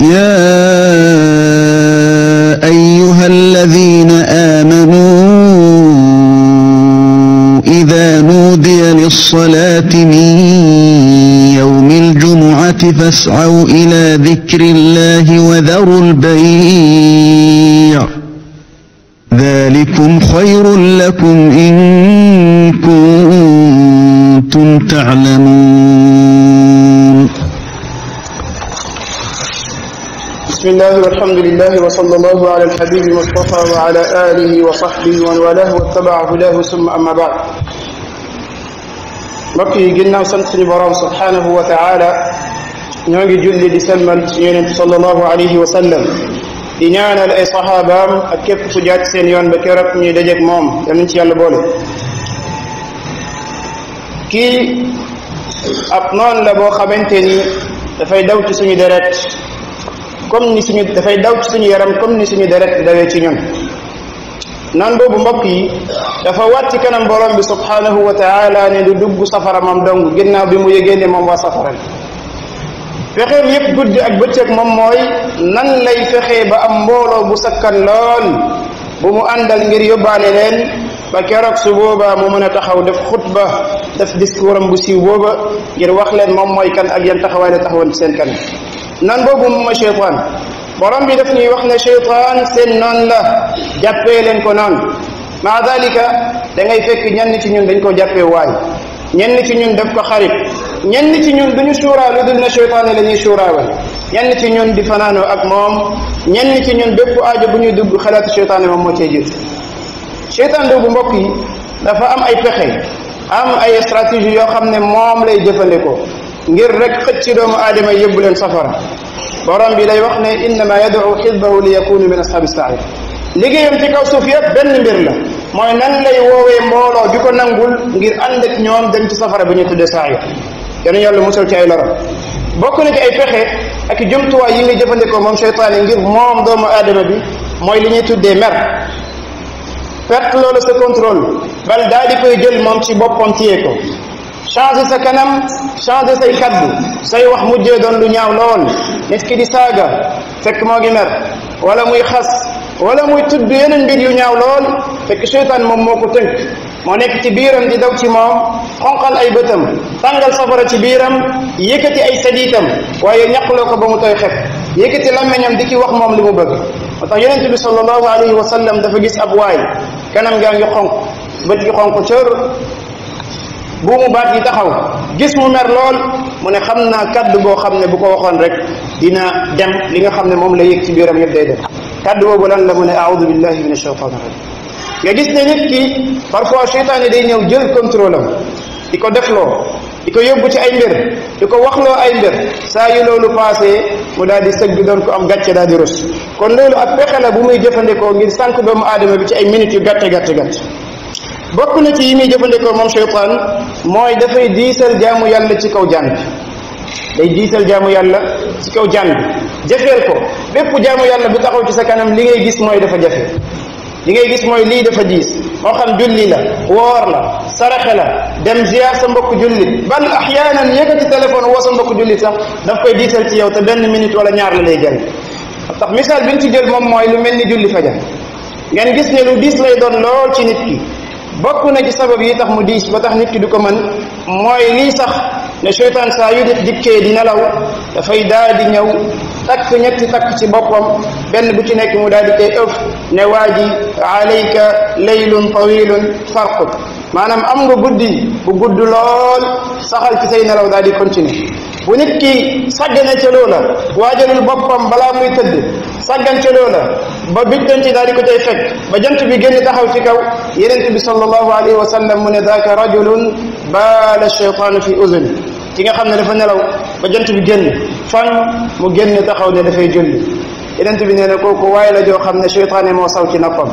يا أيها الذين آمنوا إذا نودي للصلاة من يوم الجمعة فاسعوا إلى ذكر الله وذروا البيع ذلكم خير لكم إن كنتم تعلمون. بسم الله والحمد لله وصلى الله على الحبيب المصطفى وعلى آله وصحبه ومن والاه واتبع هداه ثم أما بعد. mbokk yi ginnaaw sant suñu borom subhanahu wa taala ñoo ngi julli di selmal ci yonent sallallahu alayhi wa sallam di ñaanal ay saxaabaam ak képp ku jaar seen yoon ba keroog ñuy dajeek moom yal nañ ci yàlla boole. kii ab noon la boo xamante ni dafay daw ci suñu deret comme ni suñu dafay daw ci suñu yaram comme ni suñu deret dawee ci ñun. noon boobu mbokk yi dafa wàcc kanam borom bi subhanahu wa taala ne du dugg safara moom dong ginnaaw bi mu yëgee ne moom waa safara la. fexeel yépp guddi ak bëccëg moom mooy nan lay fexee ba am mbooloo bu sakkan lool bu mu àndal ngir yóbbaale leen ba keroog su boobaa mu mën a taxaw def xutba def discours am bu siiw booba ngir wax leen moom mooy kan ak yan taxawaay la taxawoon ci seen kanam. noon boobu moom mooy cheytaan. borom bi daf ñuy wax ne cheytaan seen noon la jàppee leen ko noonu. maa dalika da ngay fekk ñenn ci ñun dañ ko jàppee waay ñenn ci ñun def ko xarit ñenn ci ñun duñu suuraa lu dul ne cheytaan la ñuy suuraawal ñenn ci ñun di fanaanoo ak moom ñenn ci ñun bépp aajo bu ñuy dugg xalaatu cheytaan moom moo cee jiitu. cheytaan boobu mbokk yi dafa am ay pexe am ay stratégie yoo xam ne moom lay jëfandikoo ngir rek xëcc doomu aadama yóbbu leen safara. borom bi lay wax ne innama yad'u xisbahu li yakunu min ashabi sair. liggéeyam ci kaw suuf yëpp benn mbir la mooy nan lay woowee mbooloo di ko nangul ngir ànd ak ñoom dem ci safara bi ñu tuddee sair. yal na yàlla musal ci ay loro. bokk na ci ay pexe ak jumtuwaay yi nga jëfandikoo moom seytaane ngir moom doomu aadama bi mooy li ñuy tuddee mer. perte loolu sa contrôle bal daal di koy jël moom ci boppam téye ko. changer sa kanam changer say kaddu say wax mujjee doon lu ñaaw lool nit ki di saaga fekk moo ngi mer wala muy xas wala muy tudd yeneen mbir yu ñaaw lool fekk seytaan moom moo ko tënk moo nekk ci biiram di daw ci moom xonqal ay bëtam tàngal safara ci biiram yëkkati ay sadiitam waaye ñaqloo ko ba mu tooy xef yëkkati làmmiñam di ki wax moom li mu bëgg. moo tax yonente bi sallallahu alayhi wa sallam dafa gis ab waay kanam gaa ngi xonq bët gi xonq cër bu mu baat yi taxaw gis mu mer lool mu ne xam naa kaddu boo xam ne bu ko waxoon rek dina dem li nga xam ne moom la yëg ci biiram yëpp day dem. kaddu boobu lan la mu ne a'udhu billahi min ash-shaytan rajim. nga gis ne nit ki parfois seytaane day ñëw jël contrôle am di ko defloo di ko yóbbu ci ay mbir di ko waxloo ay mbir saa yu loolu passé mu daal di sëgg doon ko am gàcce daal di rus. kon loolu ak pexe la bu muy jëfandikoo ngir sànq doomu aadama bi ci ay minutes yu gàtte gàtte gàtt. bokk na ci yi muy jëfandikoo moom cheytaan mooy dafay diisal jaamu yàlla ci kaw jaan bi. day diisal jaamu yàlla ci kaw jaan bi jafeel ko bépp jaamu yàlla bu taxaw ci sa kanam li ngay gis mooy dafa jafe li ngay gis mooy lii dafa diis moo xam julli la woor la saraxe la dem ziyaar sa mbokk jullit bal axyaanan yëkkati téléphone woo sa mbokk jullit sax daf koy diisal ci yow te benn minute wala ñaar la lay jël. tax misaal bi ñu ci jël moom mooy lu mel ni julli fajar ngeen gis ne lu diis lay doon lool ci nit ki. bokk na ci sabab yi tax mu diis ba tax nit ki du ko mën mooy lii sax ne seytaan saa yu nit dikkee di nelaw dafay daal di ñëw takk ñetti takk ci boppam benn bu ci nekk mu daal di koy ëf ne waa ji alayka laylun tawilun farqut maanaam am nga guddi bu gudd lool saxal ci say nelaw daal di continuer. bu nit ki sàggane ca loola waajalul boppam balaa muy tëdd sàggan ca loola ba biddanti daal di ko cay fekk ba jant bi génn taxaw ci kaw yenent bi sallallahu alayhi wa sallam mu ne daaka rajulun baala shaytaanu fi uzuni ki nga xam ne dafa nelaw ba jant bi génn fan mu génn taxaw ne dafay julli yenent bi nee na kooku waaye la joo xam ne shaytaane moo saw ci noppam.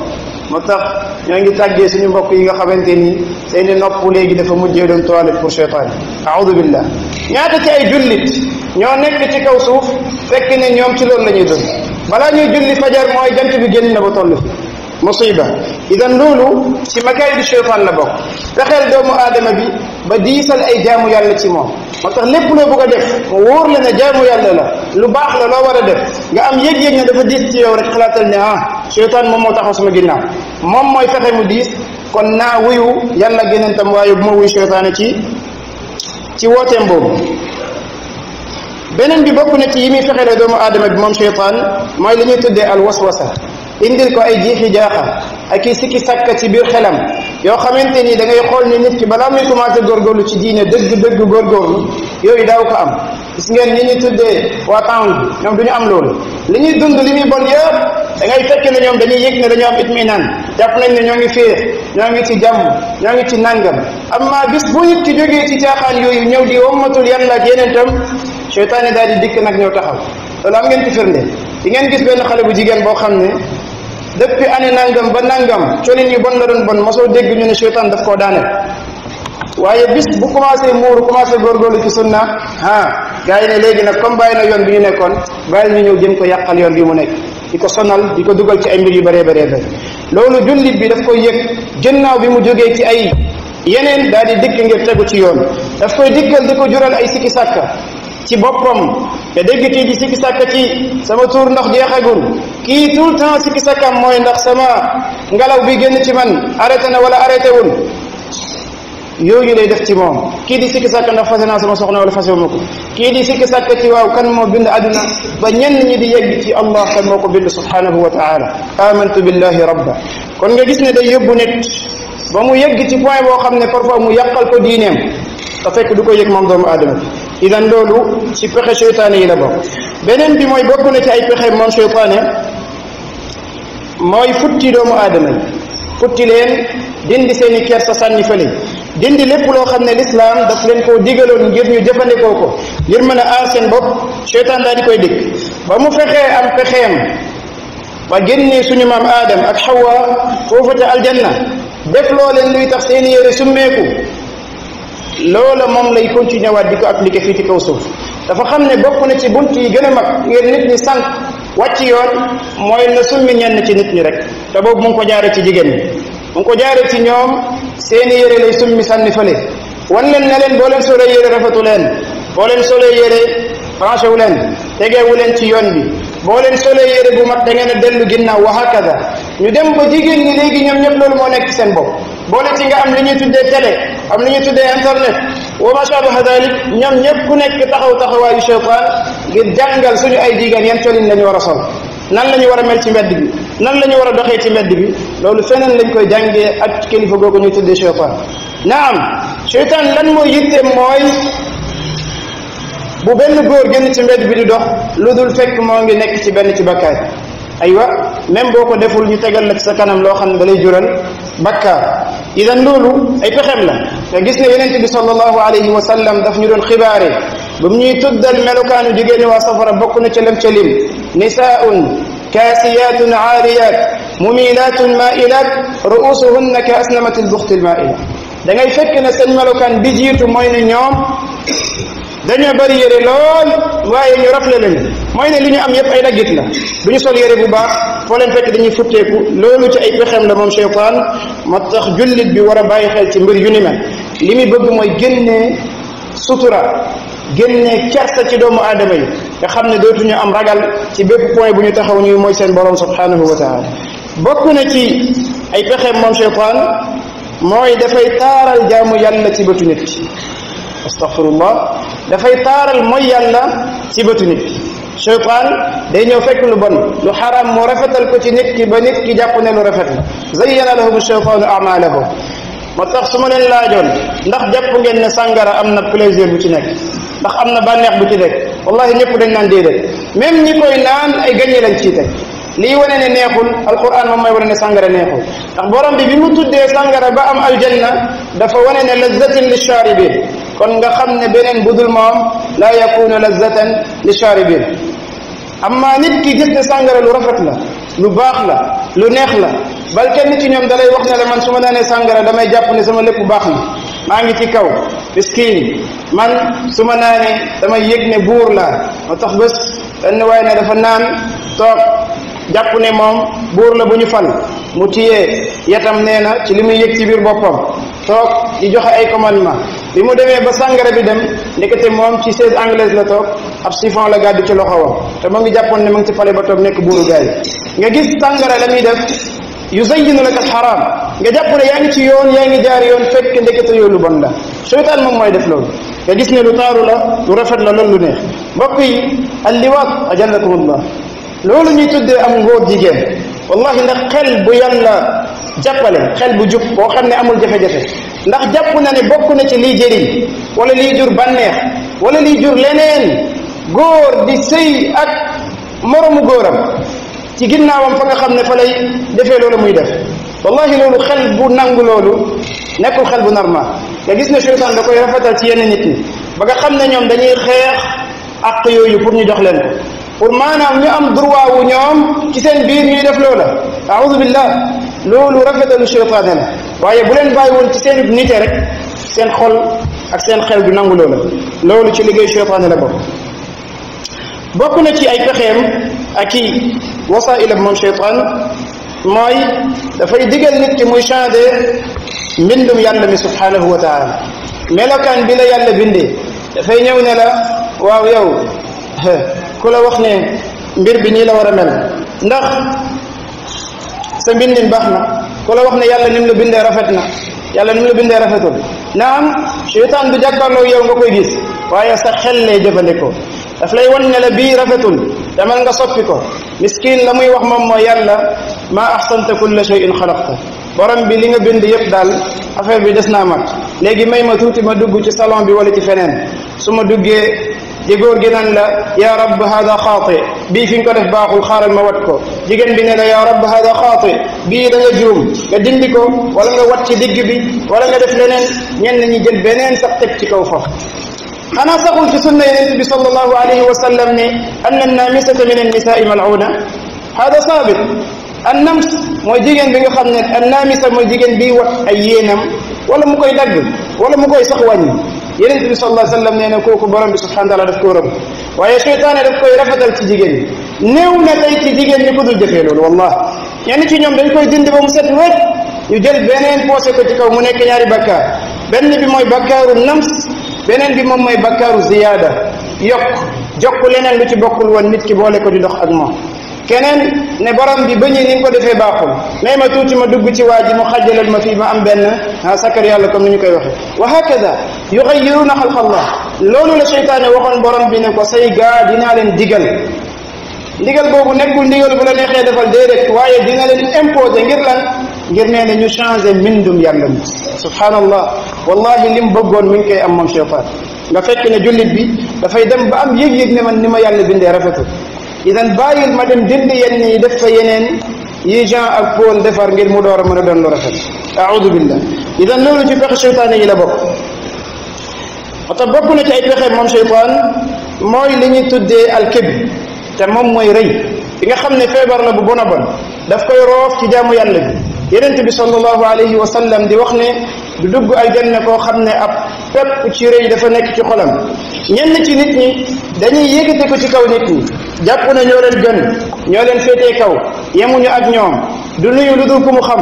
moo tax ñoo ngi tàggee suñu mbokk yi nga xamante ni seeni nopp léegi dafa mujjee doon toilette pour cheytaan a'udhu billah. ñaata ci ay jullit ñoo nekk ci kaw suuf fekk ne ñoom ci loolu la ñuy dund balaa ñuy julli fajar mooy jant bi génn na ba toll fi musiba. idan loolu ci makaayidi cheytaan la bokk fexeel doomu aadama bi ba diisal ay jaamu yàlla ci moom moo tax lépp loo bëgg a def mu wóor la ne jaamu yàlla la lu baax la loo war a def nga am yëg-yëg ne dafa diis ci yow rek xalaatal ne seytaan moom moo taxaw sama ginnaaw moom mooy fexe mu diis kon naa wuyu yàlla génentam waaye bu ma wuyu seytaane ci wooteem boobu. beneen bi bokk na ci yi muy fexeele doomu aadama bi moom seytaan mooy li ñuy tuddee al waswasa indil ko ay jiixi jaaxa ak i sikki sàkka ci biir xelam yoo xamante ni da ngay xool ni nit ki balaa muy commencé góorgóorlu ci diine dëgg góorgóorlu yooyu daaw ko am. gis ngeen ni ñuy tuddee waa town bi ñoom du ñu am loolu li ñuy dund li muy bon yëpp da ngay fekk ne ñoom dañuy yëg ne dañoo am itminaan jàpp nañ ne ñoo ngi féex ñoo ngi ci jàmm ñoo ngi ci nangam amma bis bu nit ki jógee ci caaxaan yooyu ñëw di wommatul yàlla ak yeneen tam seytaane daal di dikk nag ñëw taxaw loolu am ngeen ci firnde di ngeen gis benn xale bu jigéen boo xam ne depuis année nangam ba nangam colin yu bon la doon bon mosoo dégg ñu ne seytaan daf koo daaneel waaye bis bu commencé muuru commencé góorgóorlu ci sunna gars yi ne léegi nag comme bàyyi na yoon bi ñu nekkoon bàyyi ñu ñëw jëm ko yàqal yoon bi mu nekk di ko sonal di ko dugal ci ay mbir yu bëree bëri loolu jullit bi daf koy yëg gannaaw bi mu jógee ci ay yeneen daal di dikk ngir tegu ci yoon daf koy dikkal di ko jural ay sikki sàkka ci boppam te dégg kii di sikki sàkka ci sama tuur ndox jeexagul kii tout le temps sikki sàkkam mooy ndax sama ngelaw bi génn ci man arrêté na wala arrêté wul yooyu lay def ci moom kii di sikki sàkka ndax fase naa sama soxna wala fase wu ma ko kii di sikki sàkka ci waaw kan moo bind àdduna ba ñenn ñi di yegg ci Allah kan moo ko bind subhanahu wa taala amantu billahi rabba kon nga gis ne day yóbbu nit ba mu yegg ci point boo xam ne parfois mu yàqal ko diineem te fekk du ko yëg moom doomu aadama bi idan loolu ci pexe seytaane yi la bokk beneen bi mooy bokk na ci ay pexe moom seytaane mooy futti doomu aadama yi futti leen dindi seeni kersa sànni fële dindi lépp loo xam ne lislaam daf leen koo digaloon ngir ñu jëfandikoo ko ngir mën a aar seen bopp seytaan daal di koy dikk ba mu fexee am pexeem ba génnee suñu maam aadam ak xawa foofu ca aljanna def loo leen luy tax seeni yére summeeku loola moom lay continuer waat di ko appliquer fii ci kaw suuf dafa xam ne bokk na ci bunt yi gën a mag ngir nit ñi sànq wàcc yoon mooy na summi ñenn ci nit ñi rek te boobu mu ngi ko jaare ci jigéen ñi mu ngi ko jaare ci ñoom seeni yére lay summi sànni fële wan leen ne leen boo leen solee yére rafetu leen boo leen solee yére branché wu leen tegeewu leen ci yoon bi boo leen solee yére bu mat da ngeen a dellu ginnaaw wa hakada ñu dem ba jigéen ñi léegi ñoom ñëpp loolu moo nekk ci seen bopp boole ci nga am li ñuy tuddee télé am li ñuy tuddee internet wa ma shabaha dalik ñoom ñëpp ku nekk taxawaayu seytaan ngir jàngal suñu ay jigéen yan colin la ñu war a sol nan la ñu war a mel ci mbedd bi nan la ñu war a doxee ci mbedd bi loolu feneen lañ koy jàngee ak kilifa googu ñuy tuddee seytaan naam seytaan lan mooy yitteem mooy bu benn góor génn ci mbedd bi di dox lu dul fekk moo ngi nekk ci benn ci bakkaar aywa même boo ko deful ñu tegal la ci sa kanam loo xam ne da lay jural bakkaar idan loolu ay pexem la te gis ne yonent bi sallallahu alayhi wa sallam daf ñu doon xibaare ba mu ñuy tuddal melokaanu jigéeni waa safara bokk na ca lem ca lim nisaun kaasiyatun aariyat mumilatun mailat ruusuhunna ka asnamati lbuxti lmaila da ngay fekk ne seen melokaan bi jiitu mooy ne ñoom dañoo bari yére lool waaye ñu rafle lañu mooy ne li ñu am yépp ay daggit la du ñu sol yére bu baax foo leen fekk dañuy futteeku loolu ci ay pexeem la moom seytaan moo tax jullit bi war a bàyyi xel ci mbir yu ni mel li muy bëgg mooy génnee sutura génnee kersa ci doomu aadama yi nga xam ne dootuñu am ragal ci bépp point bu ñu taxaw ñuy mooy seen borom subhanahu wa taala bokk na ci ay pexeem moom seytaan mooy dafay taaral jaamu yàlla ci bëtu nit astaghfirullah dafay taaral mooy yàlla ci bëtu nit seytaan day ñëw fekk lu bon lu xaraam mu rafetal ko ci nit ki ba nit ki jàpp ne lu rafet la zayyana lahum sheytaanu amalahum moo tax su ma leen laajoon ndax jàpp ngeen ne sàngara am na plaisir bu ci nekk ndax am na bànneex bu ci nekk wallahi ñëpp dañ naan déedéet même ñi koy naan ay gañe lañ ciy teg lii wane ne neexul alquran moom mooy wane ne sàngara neexul ndax borom bi mu tuddee sàngara ba am aljanna dafa wane ne lazzatin lisharibin kon nga xam ne beneen budul moom laa yakunu lazzatan lisharibin amma nit ki gis ne sàngara lu rafet la lu baax la lu neex la bal kenn ci ñoom dalay wax ne la man su ma naanee sàngara damay jàpp ne sama lépp baax na maa ngi ci kaw miskiin man su ma naanee damay yëg ne buur laa moo tax bés benn waaye ne dafa naan toog jàpp ne moom buur la bu ñu fal mu tiyee yatam nee na ci li muy yëg ci biir boppam toog di joxe ay commandement bi mu demee ba sàngara bi dem ndekete moom ci chaise anglaise la toog ab siphon la gàddu ci loxowam te mu ngi jàppoon ne mu ngi ci fale ba toog nekk buuru gaay nga gis sàngara la muy def yuzayyinu laka alxaram nga jàpp ne yaa ngi ci yoon yaa ngi jaar yoon fekk ndekete yow lu bon la seytaan moom mooy def loolu nga gis ne lu taaru la lu rafet la loolu lu neex mbokk yi alliwaat ajallakumullah loolu ñuy tuddee am ngóor jigéen wallahi ndax xel bu yàlla jàppale xel bu jub boo xam ne amul jafe-jafe ndax jàpp na ne bokk na ci lii jëriñ wala lii jur bànneex wala lii jur leneen góor di sëy ak moromu góoram ci ginnaawam fa nga xam ne fa lay defee loolu muy def wallahi loolu xel bu nangu loolu nekkul xel bu normal nga gis ne seytaan da koy rafetal ci yenn nit ñi ba nga xam ne ñoom dañuy xeex ak yooyu pour ñu jox leen ko pour maanaam ñu am droit wu ñoom ci seen biir ñuy def loola a'udhu billah loolu rafetalu seytaane la waaye bu leen bàyyiwoon ci seen nite rek seen xol ak seen xel du nangu loola loolu ci liggéey seytaane la bokk na ci ay pexeem ak i wasailam moom seytaan mooy dafay digal nit ki muy changer mbindum yàlla mi subhanahu wa taala melokaan bi la yàlla bindee dafay ñëw ne la waaw yow ku la wax ne mbir bi nii la war a mel ndax sa mbindin baax na ku la wax ne yàlla ni mu la bindee rafet na yàlla ni mu la bindee rafetul naam seytaan du jàkkaarloo yow nga koy gis waaye sa xel lay jëfandikoo daf lay wan ne la bii rafetul demal nga soppi ko miskin la muy wax moom mooy yàlla maa ahsanta kulla shay'in xalaqta borom bi li nga bind yëpp daal affaire bi des naa mat léegi may ma tuuti ma dugg ci salon bi wala ci feneen su ma duggee di góor gi naan la ya rabb hada xaati bii fi nga ko def baaxul xaaral ma wat ko jigéen bi ne la ya rabb hada xaati bii da nga juum nga dindi ko wala nga wat ci digg bi wala nga def leneen ñenn ñi jël beneen sax teg ci kaw foofu xanaa saxul ci sunna yonent bi sallallahu alayhi wa sallam ne anna annamisata min annisaai mal'una hada saabit annams mooy jigéen bi nga xam ne annamisa mooy jigéen bi wat ay yéenam wala mu koy dagg wala mu koy sax wàññi yonent bi sallallahu alayhi wa sallam nee na kooku borom bi subhanahu wa taala daf koo rëbb waaye seytaane daf koy rafetal ci jigéen ñi néew na tey ci jigéen ñi ko dul jëfee loolu wallah ñenn ci ñoom dañ koy dindi ba mu set wet ñu jël beneen poosé ko ci kaw mu nekk ñaari bakkaar benn bi mooy bakkaaru nams beneen bi moom mooy bakkaaru ziyaada jokk leneen lu ci bokkul woon nit ki boole ko di dox ak moom keneen ne borom bi bañi ni nga ko defee baaxul mais ma tuuti ma dugg ci waa ji mu xajjalal ma fii ma am benn sakkar yàlla comme ni ñu koy waxe wa hakada yuxayyiruna xalqa allah loolu la seytaane waxoon borom bi ne ko say gaa dinaa leen digal ndigal boobu nekkul ndigal bu la neexee defal déedéet waaye dina leen imposer ngir lan ngir nee na ñu changer mbindum yàlla mi subhanallah wallahi lim bëggoon mi ngi koy am moom seytaan nga fekk ne jullit bi dafay dem ba am yëg-yëg ne man ni ma yàlla bindee rafetul idan bàyyil ma dem dindi yenn yi def fa yeneen yi Jean ak Paul defar ngir mu door a mën a doon lu rafet a'udhu billah idan loolu ci pexe seytaane yi la bokk moo tax bokk na ci ay pexe moom seytaan mooy li ñuy tuddee alkibr te moom mooy rëy bi nga xam ne feebar la bu bon a bon daf koy roof ci jaamu yàlla bi yonent bi sallallahu alayhi wa sallam di wax ne du dugg aljanna koo xam ne ab pepp ci rëy dafa nekk ci xolam ñenn ci nit ñi dañuy yëkkate ko ci kaw nit ñi jàpp na ñoo leen gën ñoo leen féetee kaw yemuñu ak ñoom du nuyu lu dul ku mu xam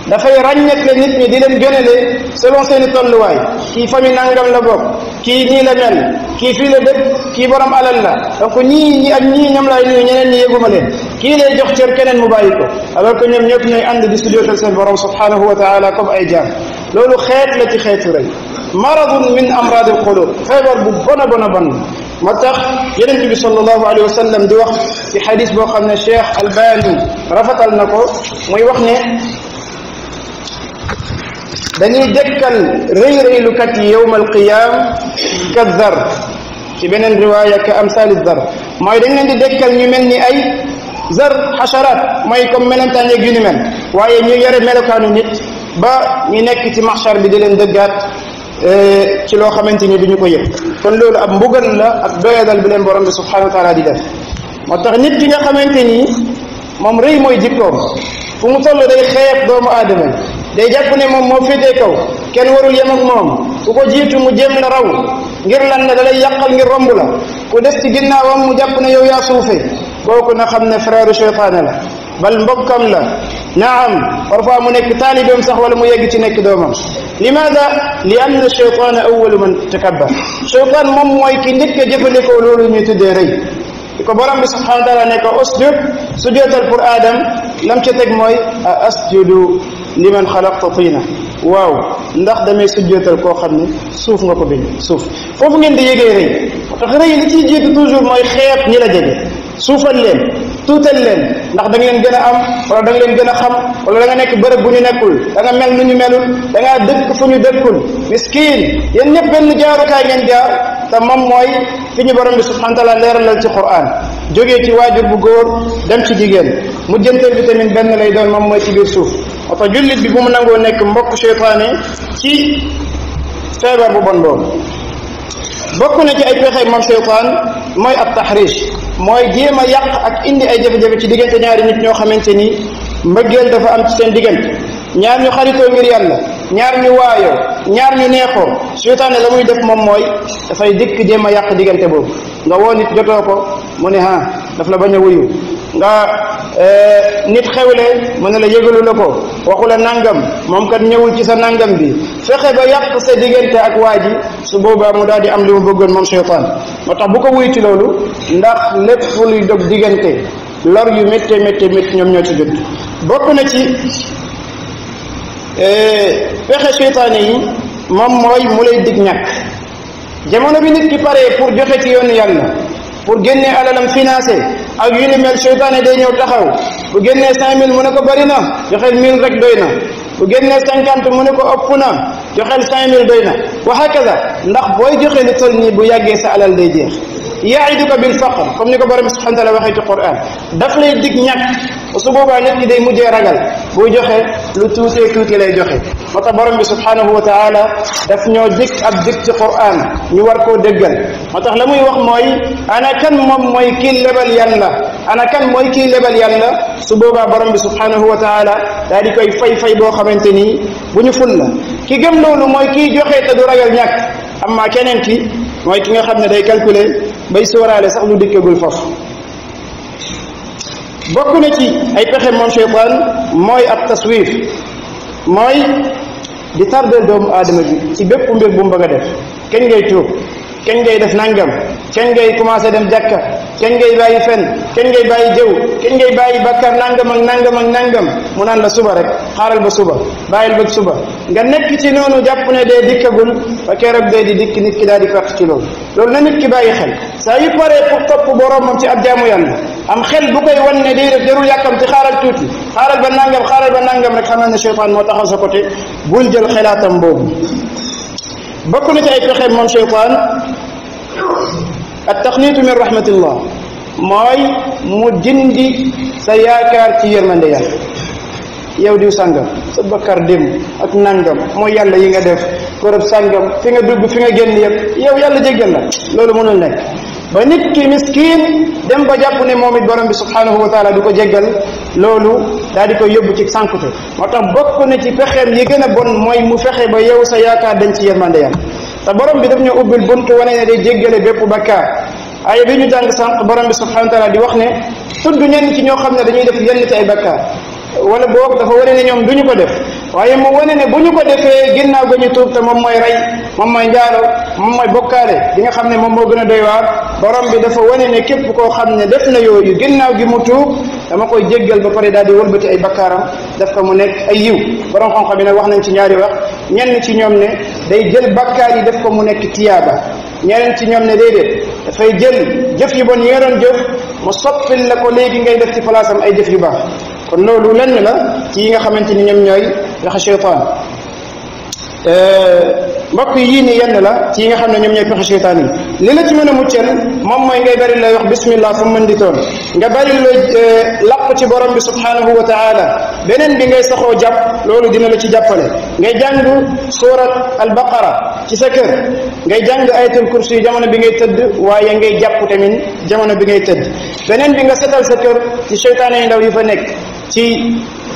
dafay ràññetle nit ñi di leen gënale selon seeni tolluwaay kii famille nangam la bokk kii nii la mel kii fii la dëkk kii borom alal la donc ñii ak ñii ñoom laay nuyu ñeneen ñi yëguma leen kii lay jox cër keneen mu bàyyi ko alors que ñoom ñëpp ñooy ànd di sujjóotal seen borom subhanahu wa taala comme ay jaam loolu xeet la ci xeetu rëy maradun min amrad alqulub feebar bu bon a bon a bon moo tax yonent bi sallallahu alayhi wa sallam di wax ci xadis boo xam ne Cheikh Albani rafetal na ko muy wax ne dañuy dekkal rëy-rëylukat yi yowma alqiyam ka zar ci beneen riwaaya ka amsali zar mooy dañ leen di dekkal ñu mel ni ay zar xasharat mooy comme melentaan yeeg yu ni mel waaye ñu yore melokaanu nit ba ñu nekk ci maxshar bi di leen dëggaat ci loo xamante ni duñu ko yëg kon loolu ab mbugal la ak doyadal bi leen borom bi subhanahu wa taala di def moo tax nit ki nga xamante ni moom rëy mooy jikkoom fu mu toll day xeeb doomu aadama day jàpp ne moom moo féetee kaw kenn warul yem ak moom ku ko jiitu mu jéem la raw ngir lan ne da lay yàqal ngir romb la ku des ci ginnaawam mu jàpp ne yow yaa suufe kooku na xam ne frère seytaane la bal mbokkam la naam parfois mu nekk taalibeem sax wala mu yegg ci nekk doomam limaada li anna cheytaana awalu man takabbar cheytaan moom mooy ki njëkk a jëfandikoo loolu ñuy tuddee rëy di ko borom bi subhanahu wa taala ne ko usjud sujootal pour aadam lam ca teg mooy a asjudu liman xalaqta tina waaw ndax damay sujjootal koo xam ne suuf nga ko bind suuf foofu ngeen di yégee rëy tax rëy li ciy jiitu toujours mooy xeeb ñi la jege suufal leen tuutal leen ndax da nga leen gën a am wala da nga leen gën a xam wala da nga nekk bërëb bu ñu nekkul da nga mel nu ñu melul da ngaa dëkk fu ñu dëkkul miskiin yéen ñëpp benn jaarukaay ngeen jaar te moom mooy fi ñu borom bi subhanahu wa taala leeralal ci Qur'an jógee ci waajur bu góor dem ci jigéen mujjanteel bi tamit benn lay doon moom mooy ci biir suuf oto jullit bi bu mu nangoo nekk mbokk seytaane ci feebar bu bon boobu bokk na ci ay pexe moom seytaan mooy ab taxriij mooy jéem a yàq ak indi ay jafe-jafe ci diggante ñaari nit ñoo xamante ni mbëggeel dafa am ci seen diggante ñaar ñu xaritoo ngir yàlla ñaar ñu waayoo ñaar ñu neexoo seytaane la muy def moom mooy dafay dikk jéem a yàq diggante boobu nga woo nit jotoo ko mu ne daf la bañ a wuyu nga nit xewle mu ne la yëgalu la ko waxu la nangam moom kat ñëwul ci sa nangam bi fexe ba yàq sa diggante ak waa ji su boobaa mu daal di am li mu bëggoon moom seytaan moo tax bu ko wuy ci loolu ndax lépp luy dog diggante lor yu métte ñoom ñoo ci jot bokk na ci pexe seytaane yi moom mooy mu lay dig ñàkk jamono bi nit ki paree pour joxe ci yoonu yàlla pour génnee alalam financé ak yu ni mel seytaane day ñëw taxaw bu génnee 5000 mu ne ko bari na joxeel 1000 rek doy na bu génnee 50 mu ne ko ëpp na joxeel 5000 doy na wa hakaza ndax booy joxe lu toll nii bu yàggee sa alal day jeex yaiduka bil faqr comme ni ko borom subhanahu wa taala waxee ci Qur'an daf lay dig ñàkk su boobaa nit ñi day mujjee ragal buy joxe lu tuuti lay joxe moo tax borom bi subhanahu wa taala daf ñoo dig ab dig ci Qur'an ñu war koo déggal moo tax la muy wax mooy ana kan moom mooy kii lebal yàlla ana kan mooy kii lebal yàlla su boobaa borom bi subhanahu wa taala daal di koy fay boo xamante ni bu ñu ful la ki gëm loolu mooy kii joxe te du ragal ñàkk amma keneen ki mooy ki nga xam ne day calculer bay sóoraale sax lu dikkagul foofu bokk na ci ay pexe moom seytaan mooy ab taswif mooy di tardel doomu aadama bi ci bépp mbir bu mu bëgg a def kañ ngay tuub kañ ngay def nangam kañ ngay commencé dem jàkka kañ ngay bàyyi fen kañ ngay bàyyi jëw kañ ngay bàyyi bakkar nangam ak nangam mu naan la suba rek xaaral ba suba bàyyil ba suba nga nekk ci noonu jàpp ne dee dikkagul ba keroog dee di dikk nit ki daal di perte ci loolu na nit ki bàyyi xel saa yu paree pour topp boroomam ci ab jaamu yàlla am xel bu koy wan ne day def jarul yàkkamti xaaral tuuti xaaral ba nangam rek xam na ne seytaan moo taxaw sa côté bul jël xelaatam boobu bokk na ci ay pexeem moom seytaan at taxniitu min rahmatillah mooy mu dindi sa yaakaar ci yërmande yàlla yow diw sàngam sa bakkar démb ak nangam mooy yàlla yi nga def korab sàngam fi nga dugg fi nga génn yëpp yow yàlla jéggal la loolu mënul nekk ba nit ki miskiin dem ba jàpp ne moom it borom bi subhanahu wa taala du ko jéggal loolu daal di koy yóbbu ci sànkute moo tax bokk na ci pexeem yi gën a bon mooy mu fexe ba yow sa yaakaar dañ ci yërmande yàlla te borom bi daf ñu ubbil buntu wane ne day jéggale bépp bakkaar aaya bi ñu jàng sànq borom bi subhanahu wa taala di wax ne tudd ñenn ci ñoo xam ne dañuy def yenn ci ay bakkaar wala boog dafa wane ne ñoom duñu ko def waaye mu wane ne bu ñu ko defee ginnaaw ga ñu tuub te moom mooy rey moom mooy njaalo moom mooy bokkaale di nga xam ne moom moo gën a doy waar borom bi dafa wane ne képp koo xam ne def na yooyu ginnaaw gi mu tuub dama koy jéggal ba pare daal di wëlbati ay bakkaaram def ko mu nekk ay yiw borom xam-xam bi nag wax nañ ci ñaari wax ñenn ci ñoom ne day jël bakkaar yi def ko mu nekk tiyaaba ñeneen ci ñoom ne déedéet dafay jël jëf yu bon yi nga doon jëf mu soppil la ko léegi ngay def ci place am ay jëf yu baax kon loolu lenn la ci yi nga xamante ni ñoom ñooy pexe seytaan mbokk yii ni yenn la ci yi nga xam ne ñoom ñooy pexe seytaan yi li la ci mën a muccal moom mooy ngay bari lay wax bismillah fu mën di toon nga bari looy làpp ci borom bi subhanahu wa taala beneen bi ngay saxoo jàpp loolu dina la ci jàppale ngay jàng surat al baqara ci sa kër ngay jàng ayatul kursi yi jamono bi ngay tëdd waaye ngay jàpp tamit jamono bi ngay tëdd beneen bi nga setal sa kër ci seytaane yu ndaw yi fa nekk ci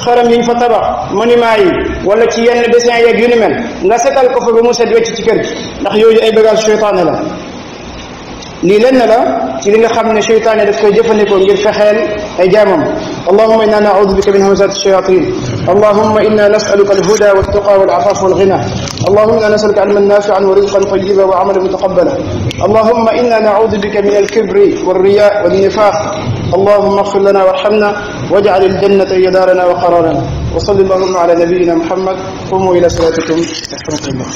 xaram yi ñu fa tabax monument yi wala ci yenn dessin yeeg yu ni mel nga setal ko fa ba mu set wecc ci kër gi ndax yooyu ay bagage seytaane la lii lenn la ci li nga xam ne seytaane daf koy jëfandikoo ngir fexeel ay jaamam allahumma inna na'udhu bika min hamazati shayatin اللهم إنا نسألك الهدى والتقى والعفاف والغنى اللهم إنا نسألك علما نافعا ورزقا طيبا وعملا متقبلا اللهم إنا نعوذ بك من الكبر والرياء والنفاق اللهم اغفر لنا وارحمنا واجعل الجنة هي دارنا وقرارنا وصل اللهم على نبينا محمد قوموا إلى صلاتكم يرحمكم الله